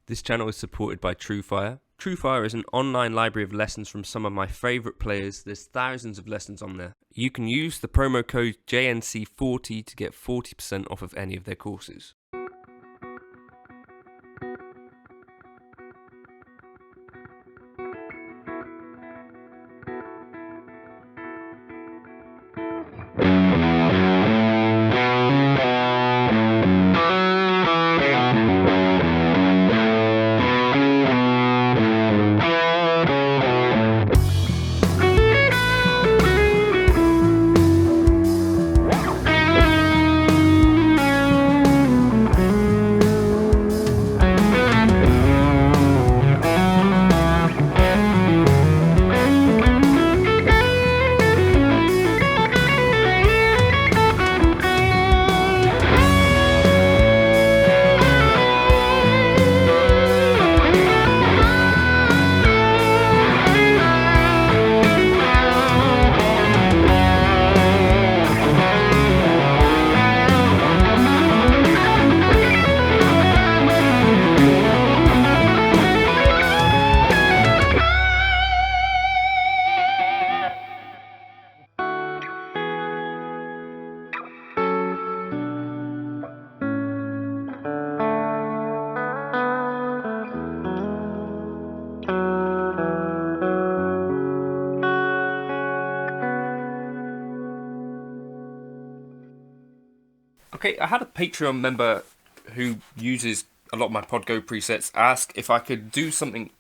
This channel is supported by TrueFire. TrueFire is an online library of lessons from some of my favourite players. There's thousands of lessons on there. You can use the promo code JNC40 to get 40% off of any of their courses. Okay, I had a Patreon member who uses a lot of my Podgo presets ask if I could do something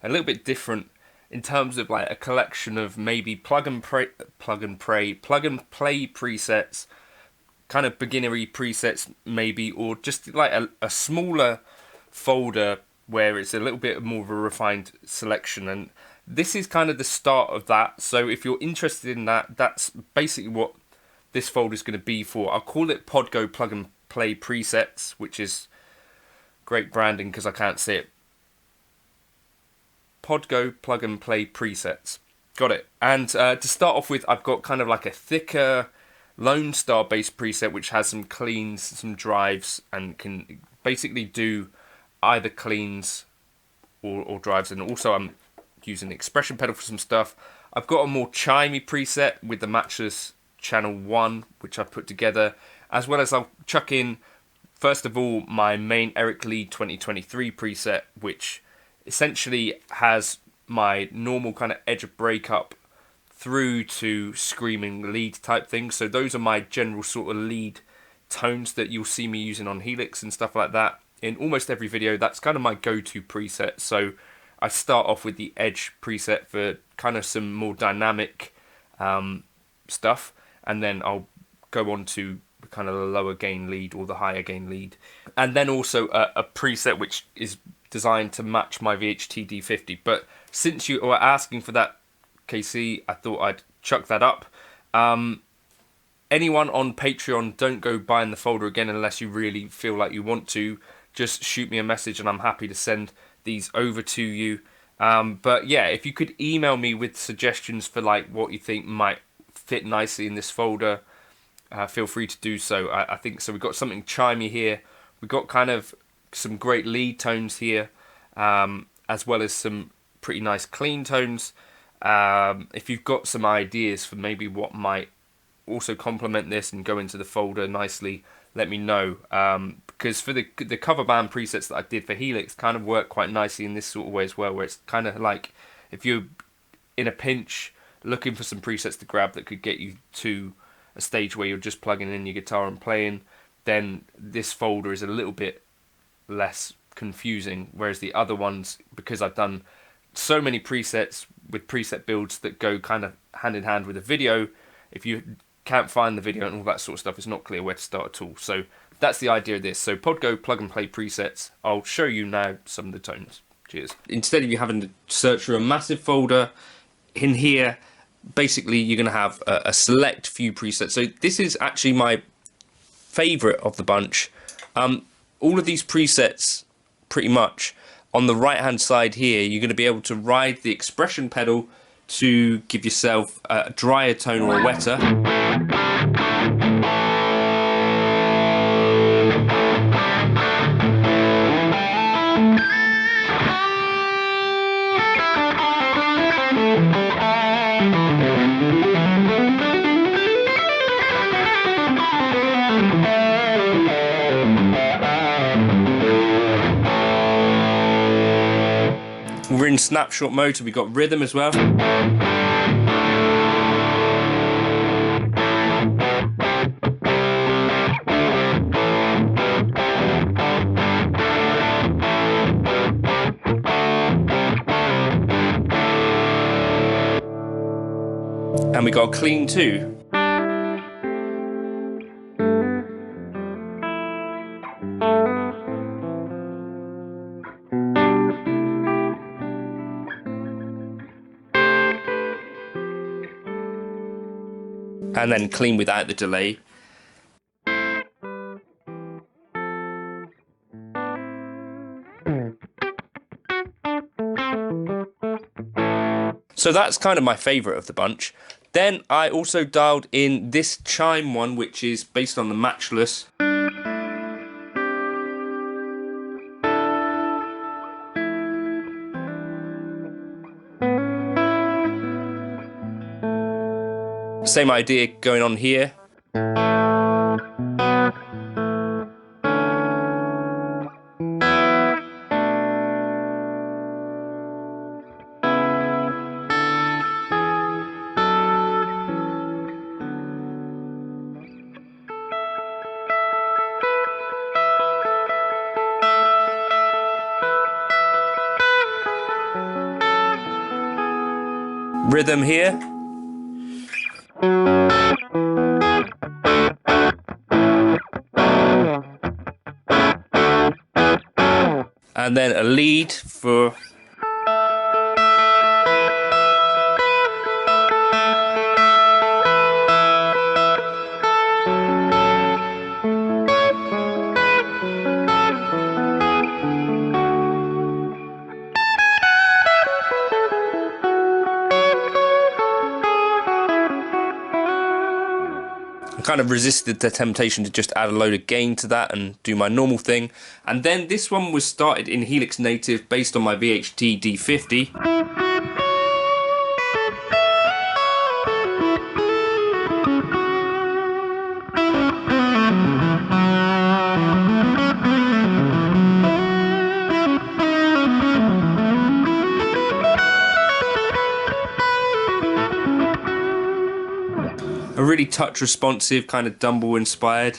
a little bit different in terms of like a collection of maybe plug and play presets, kind of beginnery presets maybe, or just like a smaller folder where it's a little bit more of a refined selection. And this is kind of the start of that. So if you're interested in that, that's basically what this folder is going to be for. I'll call it Podgo Plug and Play Presets, which is great branding because I can't say it. Podgo Plug and Play Presets. Got it. And to start off with, I've got kind of like a thicker Lone Star based preset which has some cleans, some drives, and can basically do either cleans or drives. And also I'm using the expression pedal for some stuff. I've got a more chimey preset with the matchless Channel 1, which I've put together, as well as I'll chuck in, first of all, my main Eric Lee 2023 preset, which essentially has my normal kind of edge of breakup through to screaming lead type things. So those are my general sort of lead tones that you'll see me using on Helix and stuff like that. In almost every video, that's kind of my go-to preset. So I start off with the edge preset for kind of some more dynamic stuff. And then I'll go on to kind of the lower gain lead or the higher gain lead. And then also a preset which is designed to match my VHT D50. But since you were asking for that, KC, I thought I'd chuck that up. Anyone on Patreon, don't go buying the folder again unless you really feel like you want to. Just shoot me a message and I'm happy to send these over to you. But yeah, if you could email me with suggestions for like what you think might fit nicely in this folder, feel free to do so. I think so. We've got something chimey here. We've got kind of some great lead tones here, as well as some pretty nice clean tones. If you've got some ideas for maybe what might also complement this and go into the folder nicely, let me know. Because for the cover band presets that I did for Helix kind of work quite nicely in this sort of way as well, where it's kind of like if you're in a pinch looking for some presets to grab that could get you to a stage where you're just plugging in your guitar and playing, then this folder is a little bit less confusing. Whereas the other ones, because I've done so many presets with preset builds that go kind of hand in hand with the video, if you can't find the video and all that sort of stuff, it's not clear where to start at all. So that's the idea of this. So Podgo Plug and Play Presets. I'll show you now some of the tones. Cheers. Instead of you having to search for a massive folder, in here basically you're going to have a select few presets. So this is actually my favorite of the bunch. All of these presets, pretty much on the right hand side here, you're going to be able to ride the expression pedal to give yourself a drier tone or a wetter. we're in snapshot mode, so we've got rhythm as well. And we got clean too. And then clean without the delay. So that's kind of my favourite of the bunch. Then I also dialed in this chime one, which is based on the Matchless. Same idea going on here. Rhythm here. And then a lead for I kind of resisted the temptation to just add a load of gain to that and do my normal thing. And then this one was started in Helix Native based on my VHT D50. A really touch responsive, kind of Dumble inspired.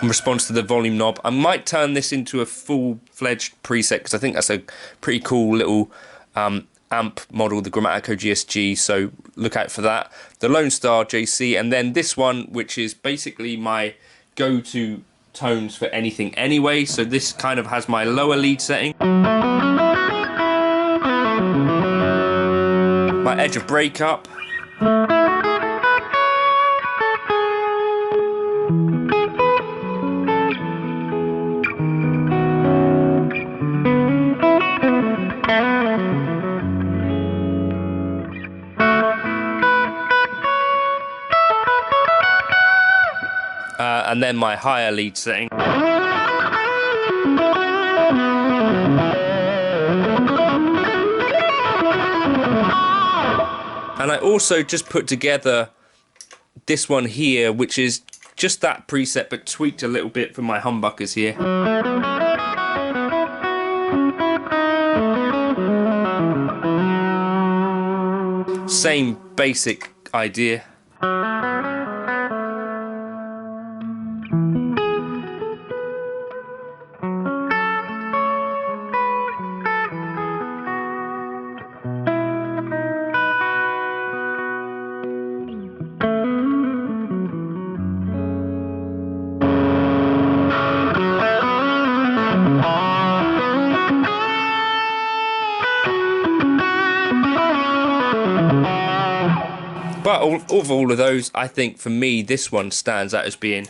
In response to the volume knob, I might turn this into a full-fledged preset because I think that's a pretty cool little amp model, the Grammatico GSG, so look out for that. The Lone Star JC, and then this one, which is basically my go-to tones for anything anyway, so this kind of has my lower lead setting. My edge of breakup. And then my higher lead setting. And I also just put together this one here, which is just that preset but tweaked a little bit for my humbuckers here. Same basic idea. But of all of those, I think for me this one stands out as being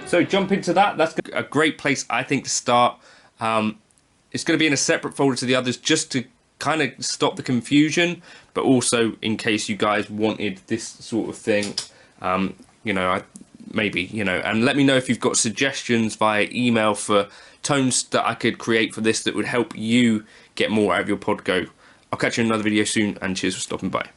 So jump into that. That's a great place, I think, to start. It's going to be in a separate folder to the others just to kind of stop the confusion, but also in case you guys wanted this sort of thing, you know, maybe, you know, and let me know if you've got suggestions via email for tones that I could create for this that would help you get more out of your pod go. I'll catch you in another video soon, and cheers for stopping by.